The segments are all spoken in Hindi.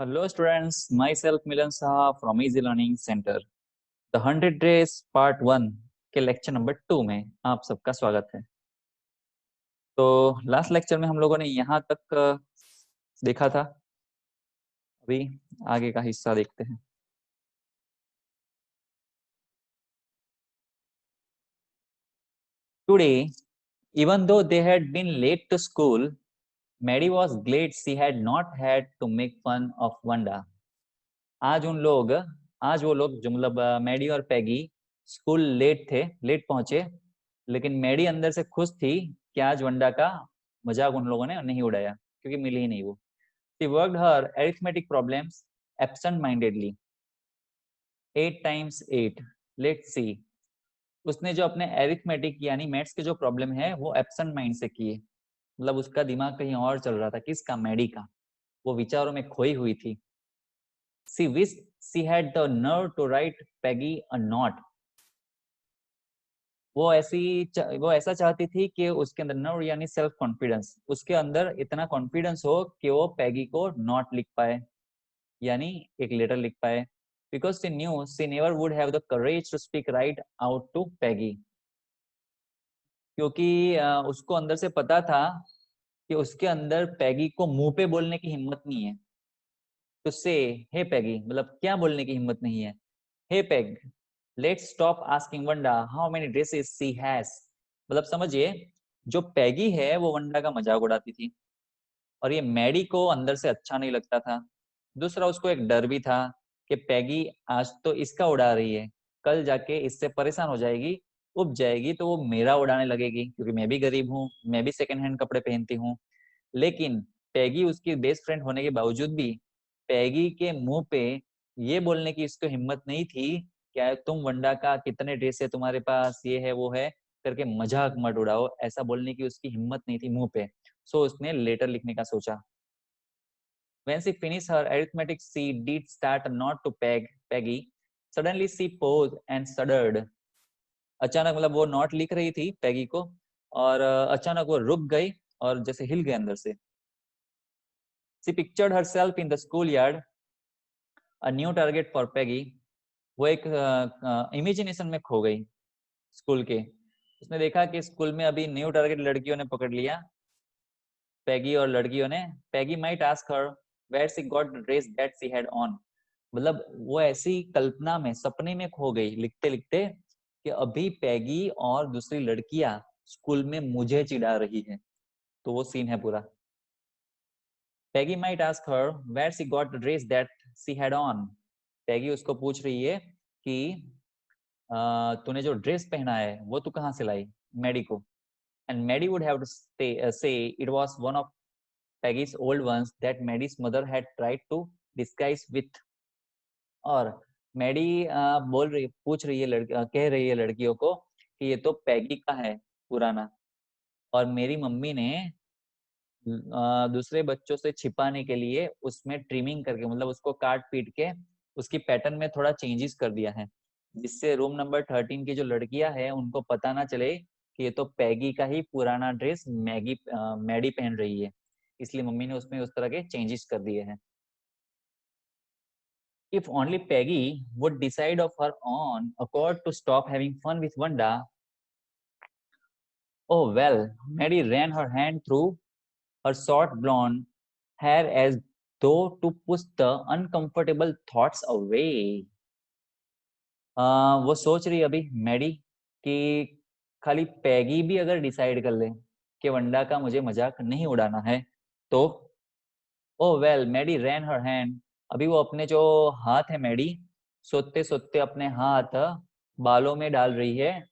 Hello students, myself Milan Saha from Easy Learning Center. The 100 Days Part 1 के लेक्चर नंबर 2 में आप सबका स्वागत है। तो लास्ट लेक्चर में हम लोगों ने यहाँ तक देखा था। अभी आगे का हिस्सा देखते हैं। Today, even though they had been late to school, Mary was glad she had not had to make fun of Wanda. आज वो लोग जो मतलब मैडी और पैगी स्कूल लेट पहुंचे, लेकिन मैडी अंदर से खुश थी कि आज वंडा का मजाक उन लोगों ने नहीं उड़ाया क्योंकि मिली ही नहीं वो। She worked her arithmetic problems absent-mindedly. 8 times 8. Let's see. उसने जो अपने arithmetic यानी मैथ्स के जो प्रॉब्लम है वो एब्सेंट माइंड से किए, मतलब उसका दिमाग कहीं और चल रहा था। किसका? मैडी का। वो विचारों में खोई हुई थी। She wished she had the nerve to write Peggy a note. वो ऐसा चाहती थी कि उसके अंदर नर्व यानी सेल्फ कॉन्फिडेंस, उसके अंदर इतना कॉन्फिडेंस हो कि वो पैगी को नोट लिख पाए यानी एक लेटर लिख पाए। Because she knew she never would have the courage to speak right out to Peggy, क्योंकि उसको अंदर से पता था कि उसके अंदर पैगी को मुंह पे बोलने की हिम्मत नहीं है। तो से हे पैगी मतलब क्या बोलने की हिम्मत नहीं है। Hey Peg, let's stop asking Wanda how many dresses she has. मतलब समझिए, जो पैगी है वो वंडा का मजाक उड़ाती थी और ये मैडी को अंदर से अच्छा नहीं लगता था। दूसरा, उसको एक डर भी था कि पैगी आज तो इसका उड़ा रही है, कल जाके इससे परेशान हो जाएगी, उब जाएगी तो वो मेरा उड़ाने लगेगी, क्योंकि मैं भी गरीब हूँ, मैं भी सेकंड हैंड कपड़े पहनती हूँ। लेकिन पैगी उसकी बेस्ट फ्रेंड होने के बावजूद भी पैगी के मुंह पे ये बोलने की इसको हिम्मत नहीं थी क्या तुम वंडा का कितने ड्रेस है तुम्हारे पास, ये है वो है करके मजाक मत उड़ाओ, ऐसा बोलने की उसकी हिम्मत नहीं थी मुंह पे। सो उसने लेटर लिखने का सोचा। When she finished her arithmetic, she did start a note to Peggy. Suddenly she paused and shuddered. अचानक मतलब वो नोट लिख रही थी पैगी को और अचानक वो रुक गई और जैसे हिल गई अंदर से। She pictured herself in the schoolyard, a new target for Peggy. वो एक इमेजिनेशन में खो गई स्कूल के। उसने देखा कि स्कूल में अभी न्यू टारगेट लड़कियों ने पकड़ लिया, पैगी और लड़कियों ने। Peggy might ask her where she got the dress that she had on. मतलब वो ऐसी कल्पना में, सपने में खो गई लिखते लिखते कि अभी पैगी और दूसरी लड़कियां स्कूल में मुझे चिढ़ा रही है। तो वो सीन है पूरा। Peggy might ask her where she got the dress that she had on. Peggy उसको पूछ रही है कि तूने जो ड्रेस पहना है वो तू कहाँ से लाई, मैडी को। And Maddie would have to say it was one of Peggy's old ones that Maddie's mother had tried to disguise with. और मैडी पूछ रही है कह रही है लड़कियों को कि ये तो पैगी का है पुराना, और मेरी मम्मी ने दूसरे बच्चों से छिपाने के लिए उसमें ट्रिमिंग करके, मतलब उसको काट पीट के उसकी पैटर्न में थोड़ा चेंजेस कर दिया है, जिससे रूम नंबर 13 की जो लड़कियां हैं उनको पता ना चले कि ये तो पैगी का ही पुराना ड्रेस मैडी पहन रही है। इसलिए मम्मी ने उसमें उस तरह के चेंजेस कर दिए हैं। If only Peggy would decide of her own accord to stop having fun with Wanda. Oh well, Mary ran her hand through her short blonde hair as though to push the uncomfortable thoughts away. वो सोच रही अभी मैडी कि खाली पैगी भी अगर डिसाइड कर ले कि वंडा का मुझे मजाक नहीं उड़ाना है तो। ओ वेल, मैडी रैन हर हैंड। अभी वो अपने जो हाथ है मैडी सोते सोते अपने हाथ बालों में डाल रही है,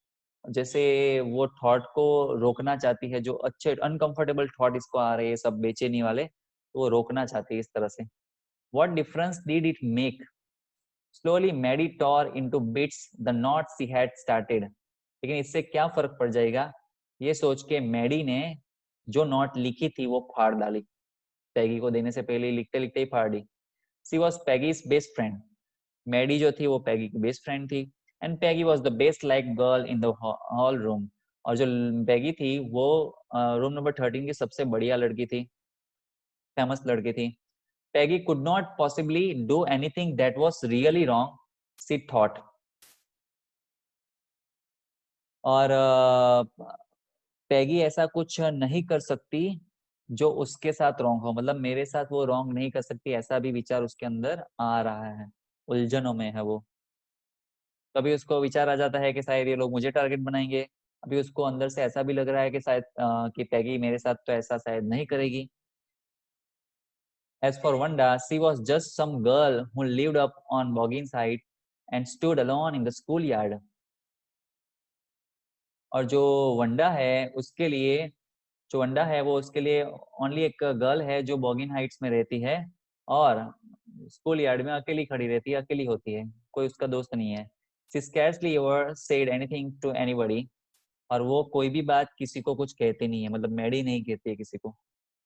जैसे वो थॉट को रोकना चाहती है, जो अच्छे अनकंफर्टेबल थॉट इसको आ रहे हैं सब बेचैनी वाले, तो वो रोकना चाहती है इस तरह से। What difference did it make? Slowly Maddie tore into bits the note she had started. लेकिन इससे क्या फर्क पड़ जाएगा, ये सोच के मैडी ने जो नोट लिखी थी वो फाड़ डाली, पैगी को देने से पहले लिखते लिखते ही फाड़ दी। She was Peggy's best friend. Maddie जो थी वो पैगी की बेस्ट फ्रेंड थी। And Peggy was the best like girl in the hall room. और जो पैगी थी वो रूम नंबर 13 की सबसे बढ़िया लड़की थी, फेमस लड़की थी। Peggy could not possibly do anything that was really wrong, she thought. और पैगी ऐसा कुछ नहीं कर सकती जो उसके साथ रॉन्ग हो, मतलब मेरे साथ वो रॉन्ग नहीं कर सकती, ऐसा भी विचार उसके अंदर आ रहा है, उलझनों में है वो। कभी उसको विचार आ जाता है कि शायद ये लोग मुझे टारगेट बनाएंगे, अभी उसको अंदर से ऐसा भी लग रहा है कि शायद कि पैगी मेरे साथ तो ऐसा शायद नहीं करेगी। As for Wanda, she was just some girl who lived up on Bogginside side and stood alone in the schoolyard. और जो वंडा है उसके लिए, जो वंडा है वो उसके लिए ओनली एक गर्ल है जो बॉगिन हाइट्स में रहती है और स्कूल यार्ड में अकेली खड़ी रहती है, अकेली होती है, कोई उसका दोस्त नहीं है। She scarcely ever said anything to anybody, और वो कोई भी बात किसी को कुछ कहती नहीं है, मतलब मैडी नहीं कहती है किसी को।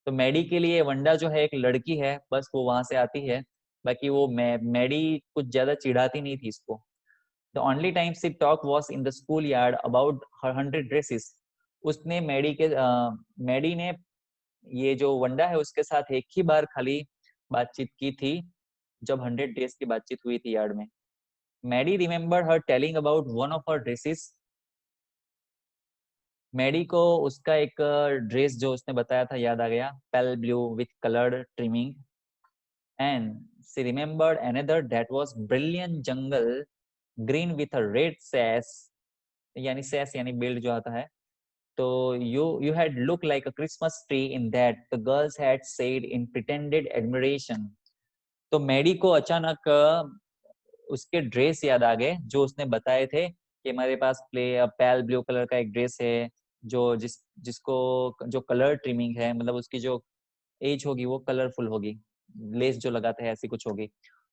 तो मैडी के लिए वंडा जो है एक लड़की है, बस वो वहां से आती है, बाकी वो मैडी कुछ ज्यादा चिढ़ाती नहीं थी इसको। The only time she talked was in the schoolyard about her 100 dresses. उसने मैडी ने ये जो वंडा है उसके साथ एक ही बार खाली बातचीत की थी, जब 100 ड्रेस की बातचीत हुई थी यार्ड में। Maddie remember her telling about one of her dresses. मैडी को उसका एक ड्रेस जो उसने बताया था याद आ गया, pale blue with coloured trimming, and she remembered another that was brilliant jungle green with a red sash, यानी सैश यानी बेल्ट जो आता है। तो you had looked like a Christmas tree in that, the girls had said in pretended admiration. तो मैडी को अचानक उसके ड्रेस याद आ गए जो उसने बताए थे कि हमारे पास पेल ब्लू कलर का एक ड्रेस है जो जिसको जो कलर ट्रिमिंग है, मतलब उसकी जो एज होगी वो कलरफुल होगी, लेस जो लगाते हैं ऐसी कुछ होगी।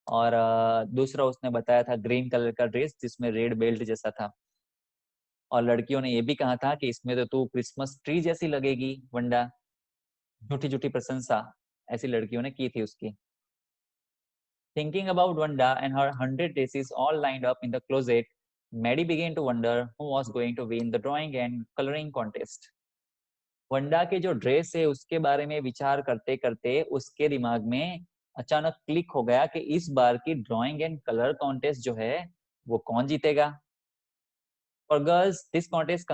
और दूसरा उसने बताया था ग्रीन कलर का ड्रेस जिसमें रेड बेल्ट जैसा था। और लड़कियों ने ये भी कहा था कि इसमें तो तू क्रिसमस ट्री जैसी लगेगी वंडा। झूठी झूठी प्रशंसा ऐसी लड़कियों ने की थी उसकी। Thinking about Wanda and her 100 dresses all lined up in the closet, Maddie began to wonder who was going to win the drawing and coloring contest. वंडा के जो ड्रेस है उसके बारे में विचार करते करते उसके दिमाग में अचानक क्लिक हो गया कि इस बार की ड्राइंग एंड कलर कॉन्टेस्ट जो है वो कौन जीतेगा। For girls, this contest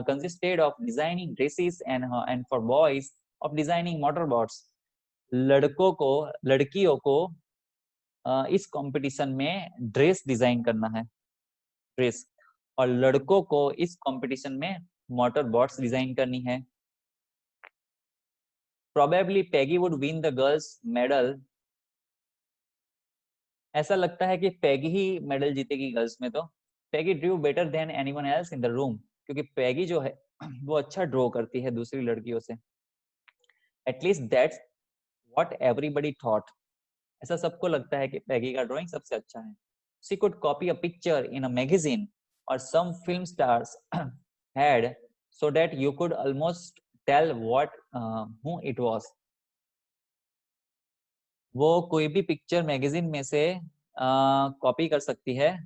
consisted of designing dresses and for boys of designing motorboats. लड़कों को, लड़कियों को इस कंपटीशन में ड्रेस डिजाइन करना है, ड्रेस, और लड़कों को इस कंपटीशन में मोटर बोट्स डिजाइन करनी है। Probably Peggy would win the girls medal. ऐसा लगता है कि पैगी ही मेडल जीतेगी गर्ल्स में। तो Peggy drew better than anyone else in the room, क्योंकि पैगी जो है वो अच्छा ड्रॉ करती है दूसरी लड़कियों से। At least that's what everybody thought, ऐसा सबको लगता है कि पैगी का ड्राइंग सबसे अच्छा है। She could copy a picture in a magazine और some film stars had, so that you could almost tell what who it was. वो कोई भी पिक्चर मैगजीन में से कॉपी कर सकती है।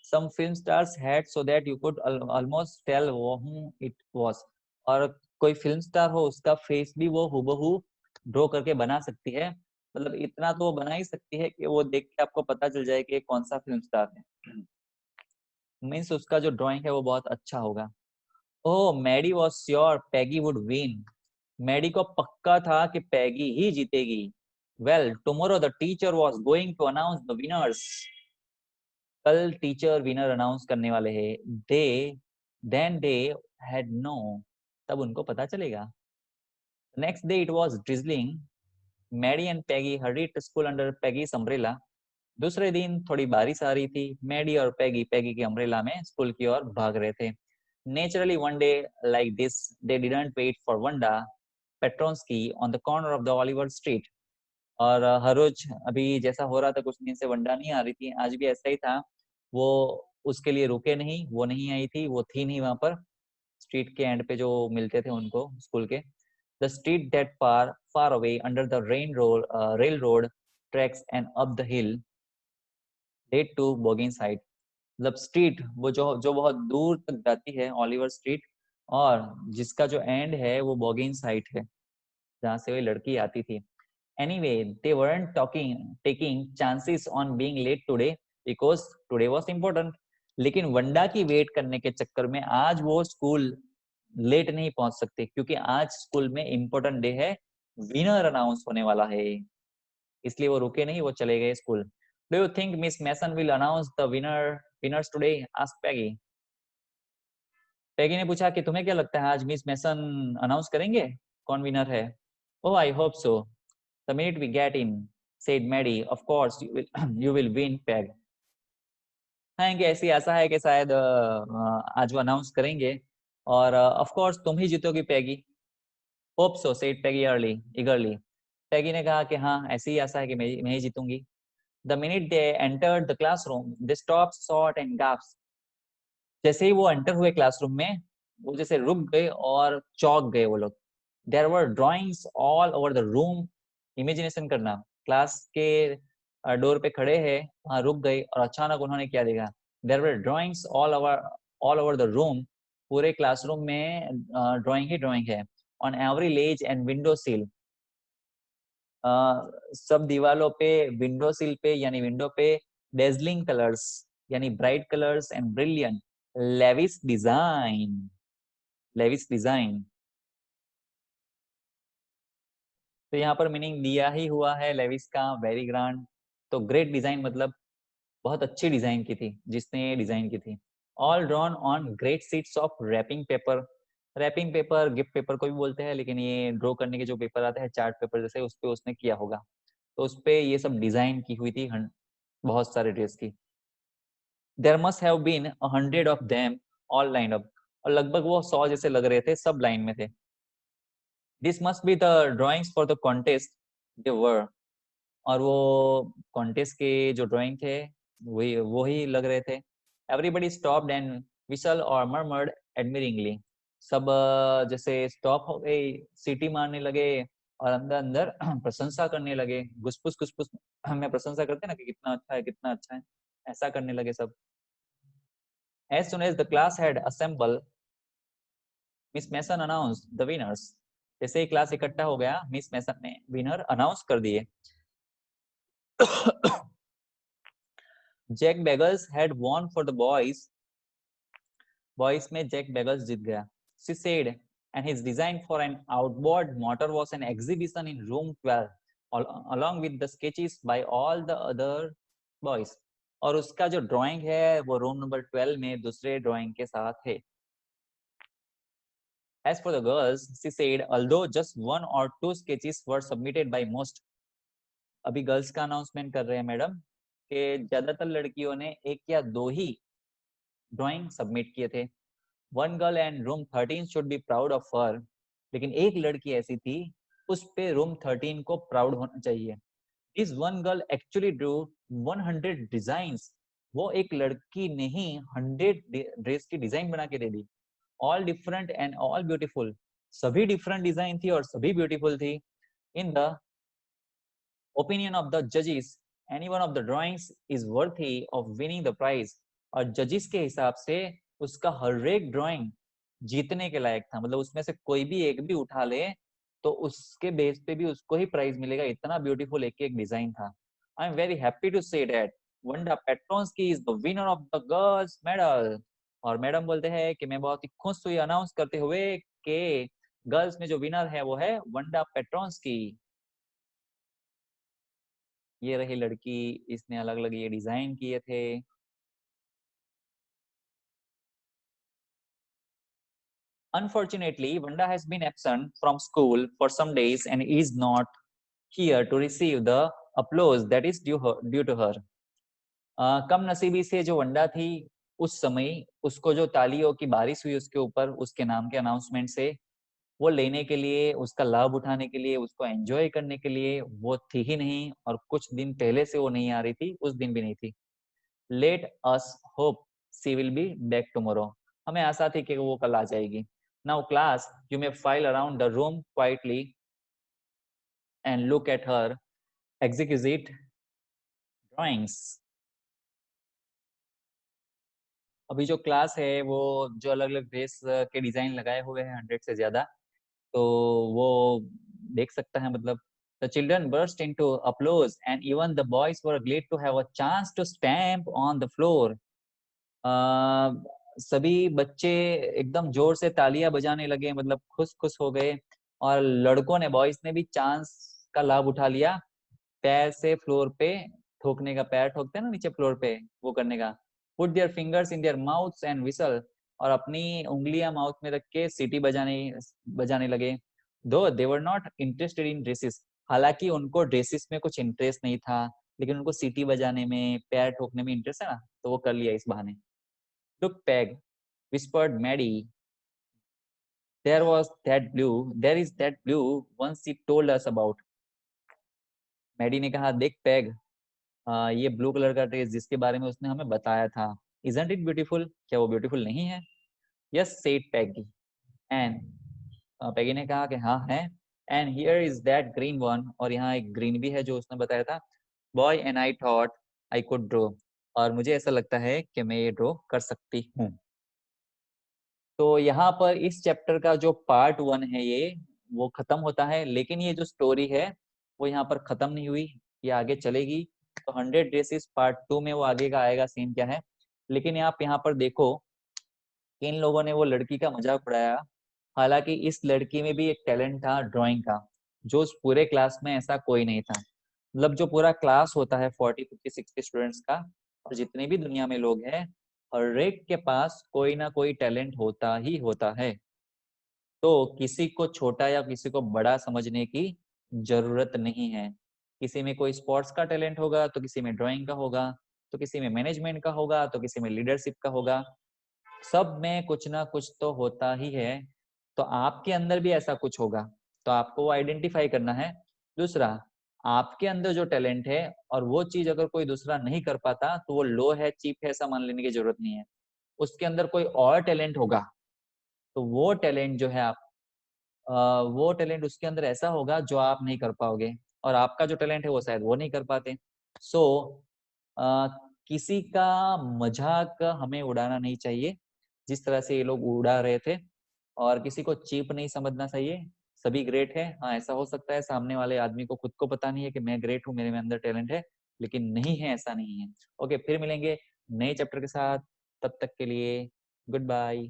Some film stars had, so that you could almost tell who it was. और कोई फिल्म स्टार हो उसका फेस भी वो हूबहू ड्रॉ करके बना सकती है, मतलब इतना तो वो बना ही सकती है कि वो देख के आपको पता चल जाए कि कौन सा फिल्म स्टार है। मीन्स उसका जो ड्राइंग है वो बहुत अच्छा होगा। Oh, Maddie was sure Peggy would win. Maddie को पक्का था कि पैगी ही जीतेगी। Well, tomorrow the teacher was going to announce the winners. कल टीचर विनर अनाउंस करने वाले हैं। Then they had no. तब उनको पता चलेगा। Next day it was drizzling. Maddie and Peggy hurried to school under Peggy's umbrella. दूसरे दिन थोड़ी बारिश आ रही थी, मैडी और पैगी पैगी के अम्ब्रेला में स्कूल की ओर भाग रहे थे। Naturally, one day like this, they didn't wait for Wanda Petronsky on the corner of the Oliver Street. और हर रोज अभी जैसा हो रहा था, कुछ दिन से वंडा नहीं आ रही थी, आज भी ऐसा ही था। वो उसके लिए रुके नहीं, वो नहीं आई थी, वो थी नहीं वहां पर स्ट्रीट के एंड पे जो मिलते थे उनको स्कूल के। The street that far far away under the rail road tracks and up the hill led to Boggins side. मतलब स्ट्रीट वो जो बहुत दूर तक जाती है, ओलिवर स्ट्रीट, और जिसका जो एंड है वो बॉगिंग साइड है जहाँ से वो लड़की आती थी। Anyway, they weren't taking chances on being late today because today was important. लेकिन वंडा की वेट करने के चक्कर में आज वो स्कूल लेट नहीं पहुंच सकते क्योंकि आज स्कूल में इम्पोर्टेंट डे है, विनर अनाउंस होने वाला है, इसलिए वो रुके नहीं, वो चले गए school. Do you think Miss Mason will announce the winners today? Ask Peggy. Peggy ने पूछा कि तुम्हें क्या लगता है आज मिस मैसन अनाउंस करेंगे कौन विनर है? Oh I hope so. The minute we get in, said Maddie, of course you will win, Peg. हाँ, कि ऐसी आशा है कि शायद आज वो अनाउंस करेंगे और ऑफ कोर्स तुम ही जीतोगी पैगी. होप सो, सेड पैगी eagerly. पैगी ने कहा कि हाँ, ऐसी ही आशा है कि मैं ही जीतूंगी. The minute they entered the classroom, they stopped short and gasped. जैसे ही वो एंटर हुए क्लासरूम में, वो जैसे रुक गए और चौंक गए वो लोग. There were drawings all over the room. Imagination करना, क्लास के डोर पे खड़े हैं, वहां रुक गए और अचानक उन्होंने क्या देखा? There were drawings all over the room. पूरे क्लासरूम में ड्राइंग ही ड्राइंग है. On every ledge and window sill. सब दीवालों पे, विंडो सिल पे यानी विंडो पे डेजलिंग कलर्स यानी bright colours and brilliant lavish design. तो यहाँ पर मीनिंग दिया ही हुआ है लेविस का, वेरी ग्रांड. तो ग्रेट डिजाइन मतलब बहुत अच्छी डिजाइन की थी जिसने डिजाइन की थी. All drawn on great sheets of wrapping paper. Wrapping paper gift paper को भी बोलते हैं, लेकिन ये ड्रॉ करने के जो पेपर आते हैं चार्ट पेपर जैसे, उस पे उसने किया होगा. तो उस पे ये सब डिजाइन की हुई थी बहुत सारे ड्रेस की. There must have been 100 of them all line up. और लगभग वो 100 जैसे लग रहे थे, सब लाइन में थे. This must be the drawings for the contest they were. और वो कॉन्टेस्ट के जो ड्राइंग थे वो ही लग रहे थे. एवरीबडी स्टॉप्ड एंड विसल और मर्मर्ड एडमिरिंगली. सब जैसे स्टॉप हो गए, सीटी मारने लगे और अंदर अंदर प्रशंसा करने लगे. घुसपुस घुसपुस में प्रशंसा करते हैं ना कि कितना अच्छा है, कितना अच्छा है, ऐसा करने लगे सब. As soon as the class had assembled, Miss Mason announced the winners. जैसे ही क्लास इकट्ठा हो गया, मिस मैसन ने विनर अनाउंस कर दिए. Jack Beggles had won for the boys. Boys में जैक बेगल्स जीत गया. She said, and his design for an outboard motor was an exhibition in room 12, along with the sketches by all the other boys. और उसका जो ड्राइंग है वो रूम नंबर 12 में दूसरे ड्राइंग के साथ है. As for the girls, she said, although just one or two sketches were submitted by most. अभी गर्ल्स का अनाउंसमेंट कर रहे हैं मैडम कि ज्यादातर लड़कियों ने एक या दो ही ड्राइंग सबमिट किए थे. One girl and room 13 should be proud of her. लेकिन एक लड़की ऐसी थी, उस पे रूम 13 को प्राउड होना चाहिए. This one girl actually drew 100 designs. वो एक लड़की ने ही 100 ड्रेस की डिजाइन बना के दे दी. All different and all beautiful. सभी डिफरेंट डिजाइन थी और सभी ब्यूटीफुल थी. In the opinion of the judges, any one of the drawings is worthy of winning the prize. और जजेस के हिसाब से उसका हर एक ड्राइंग जीतने के लायक था. मतलब उसमें से कोई भी एक भी उठा ले तो उसके बेस पे भी उसको ही प्राइज मिलेगा, इतना ब्यूटीफुल एक एक डिजाइन था. I am very happy to say that Wanda Petronski is the winner of the girls medal. और मैडम बोलते हैं कि मैं बहुत ही खुश हुई अनाउंस करते हुए कि गर्ल्स में जो विनर है वो है वंडा पेट्रोन्स्की. ये रही लड़की, इसने अलग अलग ये डिजाइन किए थे. Unfortunately, Vanda has been absent from school for some days and is not here to receive the applause that is due to her. कम नसीबी से जो वंडा थी उस समय, उसको जो तालियों की बारिश हुई उसके ऊपर उसके नाम के अनाउंसमेंट से, वो लेने के लिए, उसका लाभ उठाने के लिए, उसको एंजॉय करने के लिए वो थी ही नहीं. और कुछ दिन पहले से वो नहीं आ रही थी, उस दिन भी नहीं थी. Let us hope she will be back tomorrow. हमें आशा थी कि वो कल आ जाएगी. Now class, you may file around the room quietly and look at her execute drawings. अभी जो क्लास है वो जो अलग अलग ड्रेस के डिजाइन लगाए हुए हैं 100 से ज्यादा, तो वो देख सकता है. मतलब The children burst into applause and even the boys were glad to have a chance to stamp on the floor. सभी बच्चे एकदम जोर से तालियां बजाने लगे, मतलब खुश खुश हो गए, और लड़कों ने, बॉयज ने भी चांस का लाभ उठा लिया पैर से फ्लोर पे ठोकने का, पैर ठोकते हैं ना नीचे फ्लोर पे, वो करने का। Put their fingers in their mouths and whistle, और अपनी उंगलियां माउथ में रख के सीटी बजाने बजाने लगे। Though they were not interested in dresses, हालांकि उनको ड्रेसेस में कुछ इंटरेस्ट नहीं था, लेकिन उनको सीटी बजाने में, पैर ठोकने में इंटरेस्ट है ना, तो वो कर लिया इस बहाने। Look, Peg, whispered Maddie. There is that blue one she told us about. Maddie ने कहा, देख पैग, ये ब्लू कलर का ड्रेस जिसके बारे में उसने हमें बताया था, Isn't it beautiful? क्या वो ब्यूटीफुल नहीं है? Yes, said Peggy. And पैगी ने कहा कि हाँ है। And here is that green one, और यहाँ एक ग्रीन भी है जो उसने बताया था। Boy and I thought I could draw, और मुझे ऐसा लगता है कि मैं ये ड्रॉ कर सकती हूँ। तो यहाँ पर इस चैप्टर का जो पार्ट 1 है ये वो खत्म होता है, लेकिन ये जो स्टोरी है वो यहाँ पर खत्म नहीं हुई, ये आगे चलेगी। तो 100 ड्रेसेस पार्ट 2 में वो आगे का आएगा, सीन क्या है। लेकिन आप यहाँ पर देखो कि इन लोगों ने वो लड़की का मजाक उड़ाया, हालांकि इस लड़की में भी एक टैलेंट था ड्राइंग का, जो उस पूरे क्लास में ऐसा कोई नहीं था। मतलब जो पूरा क्लास होता है 40, 50, 60 स्टूडेंट्स का, और जितने भी दुनिया में लोग हैं, हर एक के पास कोई ना कोई टैलेंट होता ही होता है। तो किसी को छोटा या किसी को बड़ा समझने की जरूरत नहीं है। किसी में कोई स्पोर्ट्स का टैलेंट होगा, तो किसी में ड्राइंग का होगा, तो किसी में मैनेजमेंट का होगा, तो किसी में लीडरशिप का होगा। सब में कुछ ना कुछ तो होता ही है। तो आपके अंदर भी ऐसा कुछ होगा, तो आपको वो आइडेंटिफाई करना है। दूसरा, आपके अंदर जो टैलेंट है और वो चीज अगर कोई दूसरा नहीं कर पाता, तो वो लो है, चीप है, ऐसा मान लेने की जरूरत नहीं है। उसके अंदर कोई और टैलेंट होगा, तो वो टैलेंट जो है वो टैलेंट उसके अंदर ऐसा होगा जो आप नहीं कर पाओगे, और आपका जो टैलेंट है वो शायद वो नहीं कर पाते। सो किसी का मजाक हमें उड़ाना नहीं चाहिए जिस तरह से ये लोग उड़ा रहे थे, और किसी को चीप नहीं समझना चाहिए। सभी ग्रेट है। हाँ, ऐसा हो सकता है सामने वाले आदमी को खुद को पता नहीं है कि मैं ग्रेट हूँ, मेरे में अंदर टैलेंट है, लेकिन नहीं है, ऐसा नहीं है। ओके, फिर मिलेंगे नए चैप्टर के साथ। तब तक के लिए गुड बाय।